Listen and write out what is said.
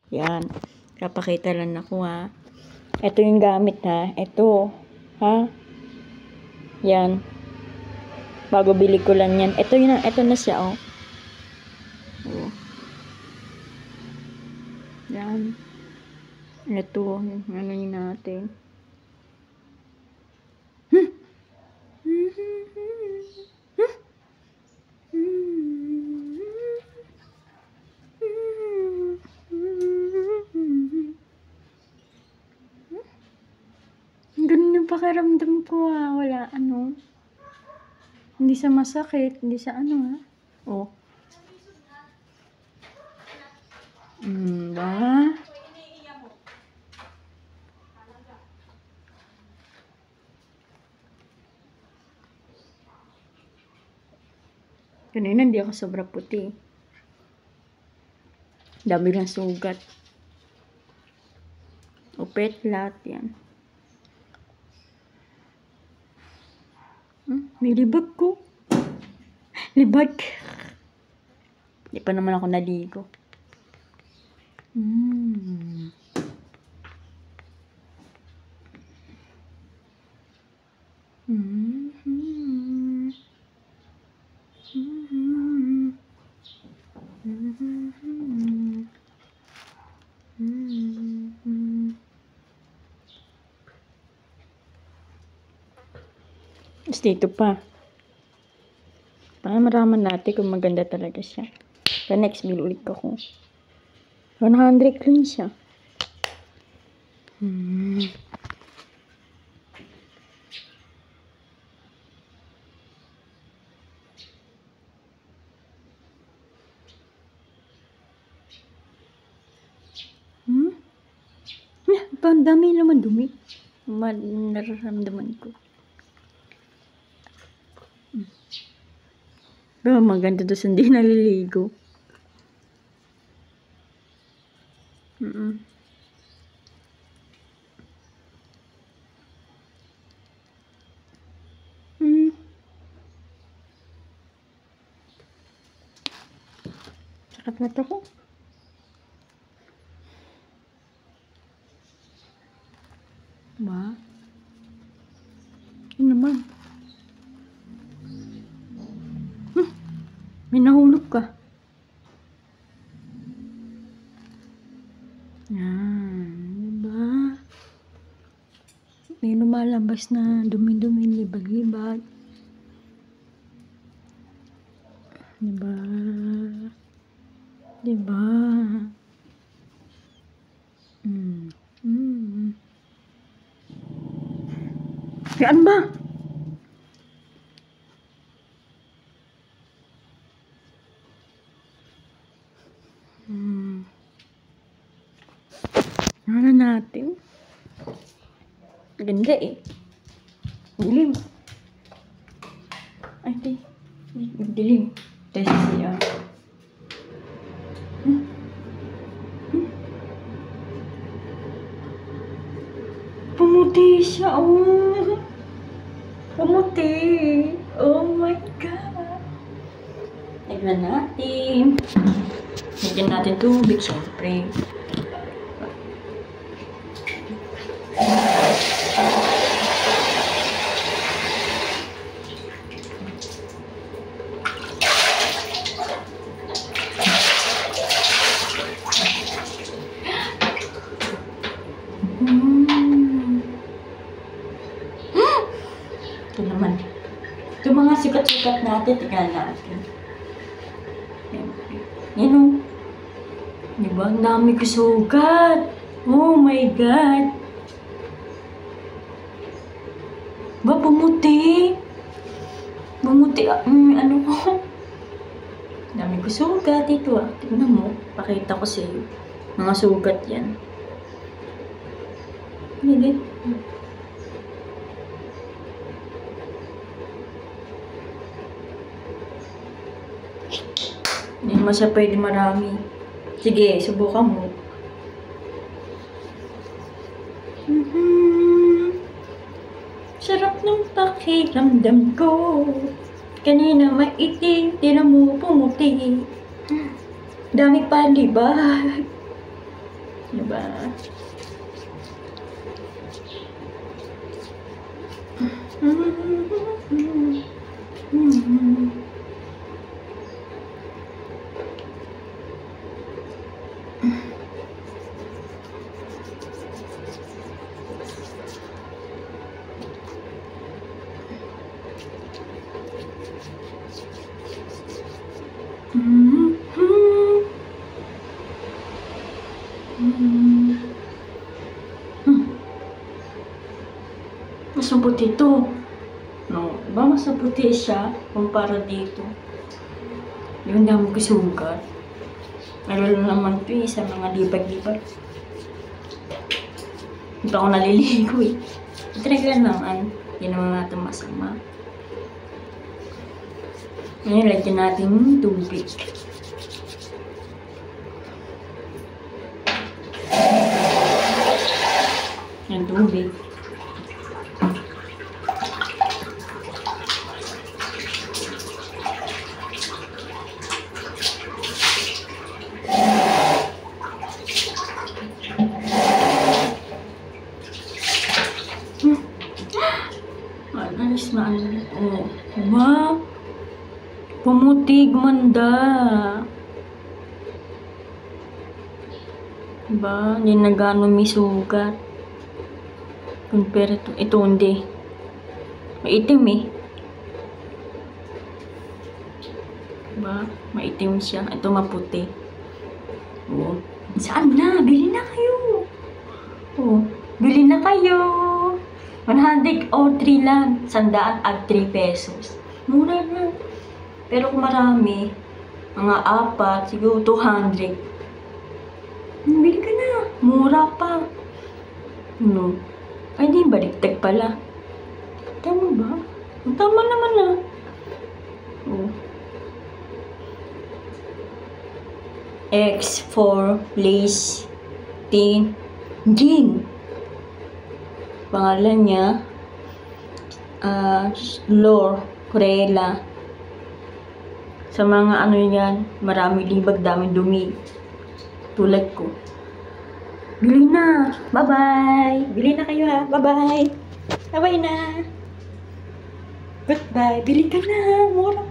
Yan. Kapakita lang ako ha. Ito yung gamit ha. Ito. Ha? Yan. Bago bili ko lang yan. Ito na siya oh. Oh. Yan. Ito. Ano yun natin. Ganun yung pakiramdam ko ha. Wala ano. Hindi sa masakit. Hindi sa ano ha. Oh. Ba? Kanina hindi ako sobra puti. Dami lang sugat. Upet lahat yan. May libag ko. Libag. Hindi pa naman ako naligo. Tapos dito pa. Maraman natin kung maganda talaga siya. So next, bill ulit ako. 100 clean siya. Ang dami naman dumi. Nararamdaman ko. Pero maganda doon sa hindi naliligo. Sakit na to ko. Ba? Ano naman? May nahulog ka. Yan. Diba? May lumalabas na dumi-dumi, libag-libag. Diba? Diba? Yan ba? Ano natin? Ganda eh. Dilim. Ay, di. Dilim. Test siya. Pumuti siya. Oh. Pumuti. Oh my God. Tignan natin. Tignan natin tubig, syempre. Ito naman. Ito mga sikat-sikat natin, tignan natin. Yan o. Diba? Ang dami ko sugat. Oh my God. Ba, pumuti. Pumuti. Ano ko? Dami ko sugat ito ah. Tignan mo. Pakita ko sa iyo. Mga sugat yan. Hindi. Hindi naman siya pwede marami. Sige, subukan mo. Sarap ng pakiramdam ko. Kanina maitim, tira mo pumuti. Dami pa, diba? Diba? Mas maputi ito. No, diba mas maputi siya kumpara dito. Yung dami ko sugat. Lalo naman ito sa mga libag-libag. Hindi pa ako naliligo eh. Talaga naman, hindi naman natin masama. Ngayon, lagyan natin yung tubig. Yung tubig. Alis na ano. Oh, wow. Pumutig manda. Diba? Hindi na gano'n may sugat. Compare ito hindi. Maitim eh. Diba? Maitim siya. Ito maputi. Oh. Saan na? Bili na kayo. Oh. Bili na kayo. 100 or 3 lang. 100 at 3 pesos. Mura na. Pero kung marami, mga 4, siguro 200. Bili ka na. Mura pa. No. Ay, di baliktad pala. Tama ba? Tama naman na. Oh. X4 Lace Tin Gin. Pangalan niya Lore Corella. Sa mga ano yan, marami libag, dami dumi. Tulad ko. Bili na! Bye-bye! Bili na kayo ha! Bye-bye! Bye-bye na! Goodbye! Bili ka na! Mura